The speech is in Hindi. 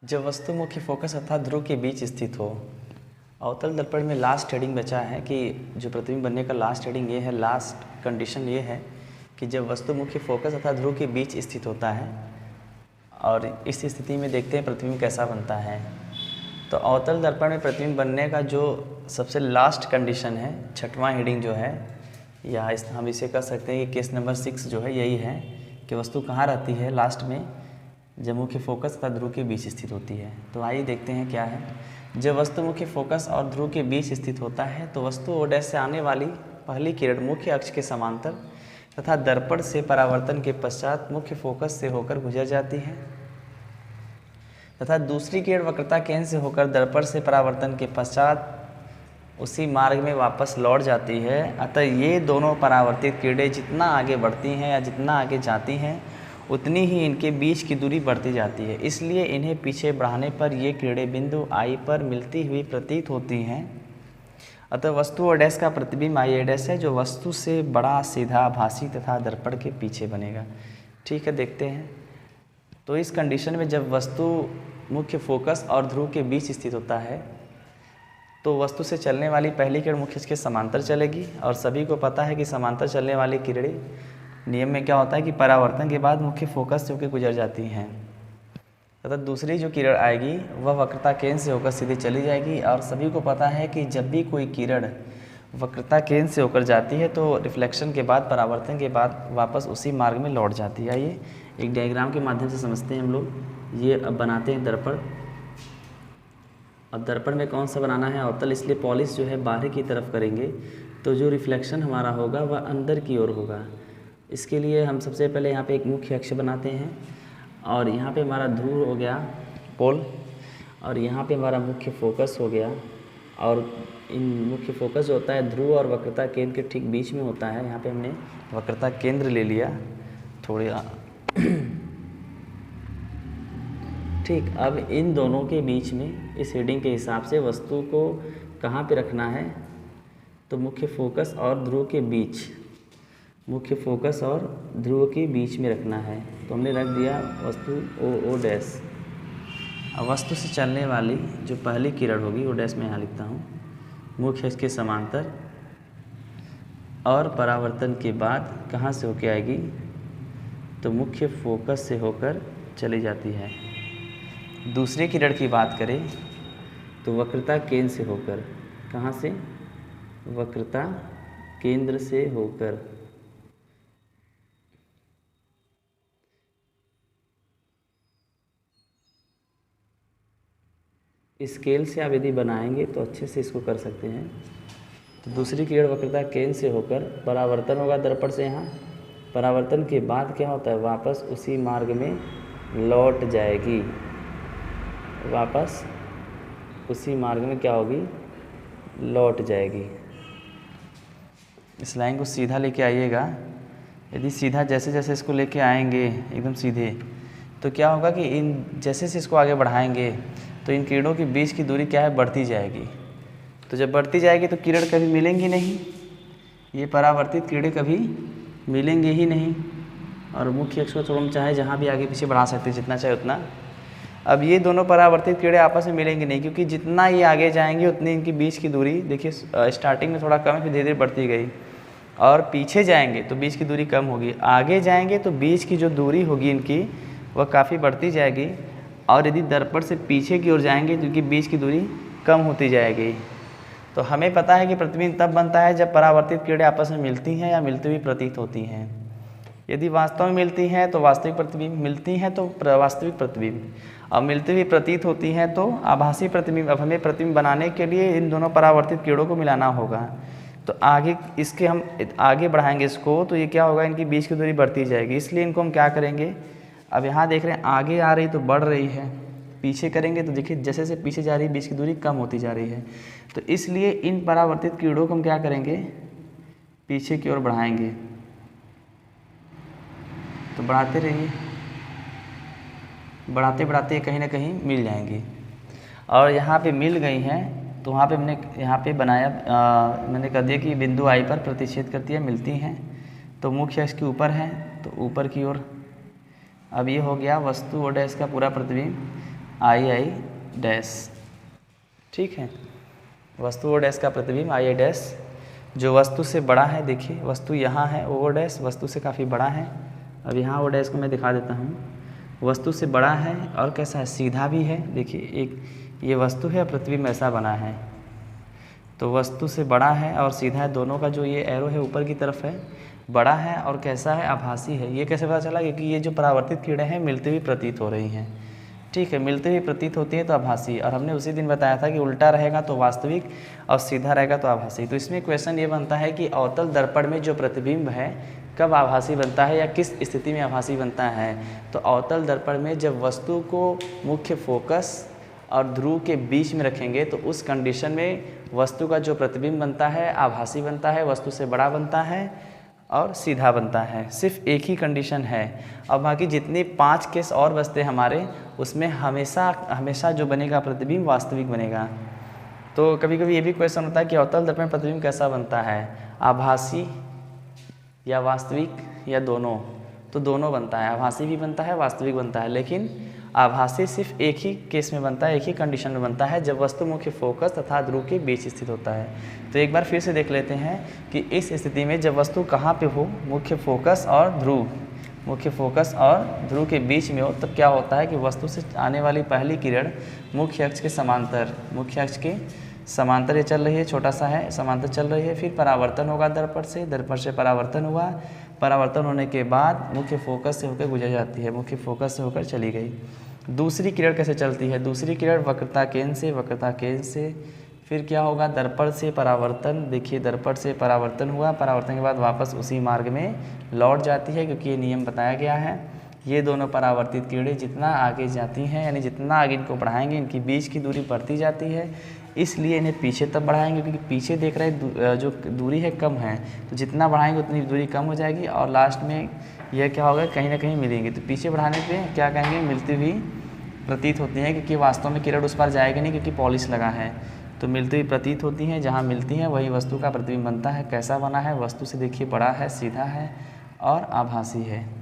जब वस्तु मुख्य फोकस अर्थात ध्रुव के बीच स्थित हो। अवतल दर्पण में लास्ट हेडिंग बचा है कि जो प्रतिबिंब बनने का लास्ट हेडिंग ये है, लास्ट कंडीशन ये है कि जब वस्तु मुख्य फोकस अर्थात ध्रुव के बीच स्थित होता है और इस स्थिति में देखते हैं प्रतिबिंब कैसा बनता है। तो अवतल दर्पण में प्रतिबिंब बनने का जो सबसे लास्ट कंडीशन है, छठवां हेडिंग जो है, या हम इसे कह सकते हैं कि केस नंबर 6 जो है यही है कि वस्तु कहाँ रहती है लास्ट में, जब मुख्य फोकस तथा ध्रुव के बीच स्थित होती है। तो आइए देखते हैं क्या है। जब वस्तु मुख्य फोकस और ध्रुव के बीच स्थित होता है तो वस्तु ओ डैश से आने वाली पहली किरण मुख्य अक्ष के समांतर तथा दर्पण से परावर्तन के पश्चात मुख्य फोकस से होकर गुजर जाती है तथा दूसरी किरण वक्रता केंद्र से होकर दर्पण से परावर्तन के पश्चात उसी मार्ग में वापस लौट जाती है। अतः ये दोनों परावर्तित किरणें जितना आगे बढ़ती हैं या जितना आगे जाती हैं उतनी ही इनके बीच की दूरी बढ़ती जाती है। इसलिए इन्हें पीछे बढ़ाने पर ये किरणें बिंदु आई पर मिलती हुई प्रतीत होती हैं। अतः वस्तु ओ डैश का प्रतिबिंब आई ए डैश है जो वस्तु से बड़ा, सीधा, भासी तथा दर्पण के पीछे बनेगा। ठीक है, देखते हैं। तो इस कंडीशन में जब वस्तु मुख्य फोकस और ध्रुव के बीच स्थित होता है तो वस्तु से चलने वाली पहली किरण मुख्य अक्ष के समांतर चलेगी और सभी को पता है कि समांतर चलने वाली किरणें नियम में क्या होता है कि परावर्तन के बाद मुख्य फोकस से होकर गुजर जाती हैं तथा दूसरी जो किरण आएगी वह वक्रता केंद्र से होकर सीधे चली जाएगी। और सभी को पता है कि जब भी कोई किरण वक्रता केंद्र से होकर जाती है तो रिफ्लेक्शन के बाद, परावर्तन के बाद वापस उसी मार्ग में लौट जाती है। आइए एक डायग्राम के माध्यम से समझते हैं हम लोग। ये अब बनाते हैं दर्पण। अब दर्पण में कौन सा बनाना है, अवतल, इसलिए पॉलिश जो है बाहर की तरफ करेंगे तो जो रिफ्लेक्शन हमारा होगा वह अंदर की ओर होगा। इसके लिए हम सबसे पहले यहाँ पे एक मुख्य अक्ष बनाते हैं और यहाँ पे हमारा ध्रुव हो गया, पोल, और यहाँ पे हमारा मुख्य फोकस हो गया। और इन मुख्य फोकस जो होता है ध्रुव और वक्रता केंद्र के ठीक बीच में होता है। यहाँ पे हमने वक्रता केंद्र ले लिया थोड़ी। ठीक, अब इन दोनों के बीच में इस हेडिंग के हिसाब से वस्तु को कहाँ पे रखना है, तो मुख्य फोकस और ध्रुव के बीच, मुख्य फोकस और ध्रुव के बीच में रखना है। तो हमने रख दिया वस्तु ओ डैश। अब वस्तु से चलने वाली जो पहली किरण होगी ओ डैश में यहाँ लिखता हूँ, मुख्य अक्ष के समांतर और परावर्तन के बाद कहाँ से होकर आएगी, तो मुख्य फोकस से होकर चली जाती है। दूसरी किरण की बात करें तो वक्रता केंद्र से होकर, कहाँ से, वक्रता केंद्र से होकर स्केल से आप यदि बनाएंगे तो अच्छे से इसको कर सकते हैं। तो दूसरी किरण वक्रता केंद्र से होकर परावर्तन होगा दर्पण से, यहाँ परावर्तन के बाद क्या होता है, वापस उसी मार्ग में लौट जाएगी। वापस उसी मार्ग में क्या होगी, लौट जाएगी। इस लाइन को सीधा लेके आइएगा। यदि सीधा जैसे जैसे इसको लेके आएंगे एकदम सीधे, तो क्या होगा कि इन जैसे से इसको आगे बढ़ाएंगे तो इन किरणों के बीच की दूरी क्या है, बढ़ती जाएगी। तो जब बढ़ती जाएगी तो किरण कभी मिलेंगी नहीं, ये परावर्तित किरणें कभी मिलेंगे ही नहीं। और मुख्य अक्ष को थोड़ा हम चाहे जहाँ भी आगे पीछे बढ़ा सकते हैं, जितना चाहे उतना। अब ये दोनों परावर्तित किरणें आपस में मिलेंगी नहीं, क्योंकि जितना ये आगे जाएंगे उतनी इनकी बीच की दूरी, देखिए स्टार्टिंग में थोड़ा कम है, फिर धीरे धीरे बढ़ती गई। और पीछे जाएंगे तो बीच की दूरी कम होगी, आगे जाएंगे तो बीच की जो दूरी होगी इनकी वह काफ़ी बढ़ती जाएगी। और यदि दर्पण से पीछे की ओर जाएंगे तो इनकी बीच की दूरी कम होती जाएगी। तो हमें पता है कि प्रतिबिंब तब बनता है जब परावर्तित किरणें आपस में मिलती हैं या मिलती हुई प्रतीत होती हैं। यदि वास्तव में मिलती हैं तो वास्तविक प्रतिबिंब, मिलती हैं तो वास्तविक प्रतिबिंब, और मिलती हुई प्रतीत होती हैं तो आभासी प्रतिबिंब। अब हमें प्रतिबिंब बनाने के लिए इन दोनों परावर्तित किरणों को मिलाना होगा। तो आगे इसके हम आगे बढ़ाएंगे इसको तो ये क्या होगा, इनकी बीच की दूरी बढ़ती जाएगी। इसलिए इनको हम क्या करेंगे, अब यहाँ देख रहे हैं आगे आ रही तो बढ़ रही है, पीछे करेंगे तो देखिए जैसे जैसे पीछे जा रही है बीच की दूरी कम होती जा रही है। तो इसलिए इन परावर्तित किरणों को हम क्या करेंगे, पीछे की ओर बढ़ाएंगे। तो बढ़ाते रहिए, बढ़ाते बढ़ाते कहीं ना कहीं मिल जाएंगी। और यहाँ पे मिल गई हैं तो वहाँ पे हमने यहाँ पे बनाया, मैंने कह दिया कि बिंदु आई पर प्रतिच्छेद करती है, मिलती हैं। तो मुख्य अक्ष के ऊपर है तो ऊपर की ओर। अब ये हो गया वस्तु ओ डैश का पूरा प्रतिबिंब। आई डैश, ठीक है। वस्तु ओ डैश का प्रतिबिंब आई डैश जो वस्तु से बड़ा है, देखिए वस्तु यहाँ है ओ डैश वस्तु से काफ़ी बड़ा है। अब यहाँ ओ डैश को मैं दिखा देता हूँ, वस्तु से बड़ा है और कैसा है, सीधा भी है। देखिए एक ये वस्तु है, प्रतिबिंब ऐसा बना है, तो वस्तु से बड़ा है और सीधा है, दोनों का जो ये एरो है ऊपर की तरफ है, बड़ा है और कैसा है, आभासी है। ये कैसे पता चला, क्योंकि ये जो परावर्तित किरणें हैं मिलती हुई प्रतीत हो रही हैं, ठीक है, मिलती हुई प्रतीत होती है तो आभासी। और हमने उसी दिन बताया था कि उल्टा रहेगा तो वास्तविक और सीधा रहेगा तो आभासी। तो इसमें क्वेश्चन ये बनता है कि अवतल दर्पण में जो प्रतिबिंब है कब आभासी बनता है या किस स्थिति में आभासी बनता है। तो अवतल दर्पण में जब वस्तु को मुख्य फोकस और ध्रुव के बीच में रखेंगे तो उस कंडीशन में वस्तु का जो प्रतिबिंब बनता है आभासी बनता है, वस्तु से बड़ा बनता है और सीधा बनता है। सिर्फ एक ही कंडीशन है। अब बाकी जितने 5 केस और बचते हमारे, उसमें हमेशा जो बनेगा प्रतिबिंब वास्तविक बनेगा। तो कभी कभी ये भी क्वेश्चन होता है कि अवतल दर्पण प्रतिबिंब कैसा बनता है, आभासी या वास्तविक या दोनों। तो दोनों बनता है, आभासी भी बनता है वास्तविक बनता है, लेकिन आभासी सिर्फ एक ही केस में बनता है, एक ही कंडीशन में बनता है, जब वस्तु मुख्य फोकस तथा ध्रुव के बीच स्थित होता है। तो एक बार फिर से देख लेते हैं कि इस स्थिति में जब वस्तु कहाँ पे हो, मुख्य फोकस और ध्रुव के बीच में हो, तब क्या होता है कि वस्तु से आने वाली पहली किरण मुख्य अक्ष के समांतर ये चल रही है, छोटा सा है, समांतर चल रही है। फिर परावर्तन होगा दर्पण से परावर्तन हुआ, परावर्तन होने के बाद मुख्य फोकस से होकर गुजर जाती है, मुख्य फोकस से होकर चली गई। दूसरी किरण कैसे चलती है, दूसरी किरण वक्रता केंद्र से फिर क्या होगा, दर्पण से परावर्तन। देखिए दर्पण से परावर्तन हुआ, परावर्तन के बाद वापस उसी मार्ग में लौट जाती है, क्योंकि ये नियम बताया गया है। ये दोनों परावर्तित किरणें जितना आगे जाती हैं, यानी जितना आगे इनको बढ़ाएंगे इनकी बीच की दूरी बढ़ती जाती है, इसलिए इन्हें पीछे तब बढ़ाएंगे, क्योंकि पीछे देख रहे जो दूरी है कम है, तो जितना बढ़ाएंगे उतनी दूरी कम हो जाएगी और लास्ट में यह क्या होगा, कहीं ना कहीं मिलेंगे। तो पीछे बढ़ाने पे क्या कहेंगे, मिलती हुई प्रतीत होती हैं, क्योंकि वास्तव में किरण उस पार जाएगी नहीं, क्योंकि पॉलिश लगा है। तो मिलती हुई प्रतीत होती हैं, जहाँ मिलती हैं वही वस्तु का प्रतिबिंब बनता है। कैसा बना है, वस्तु से देखिए बड़ा है, सीधा है और आभासी है।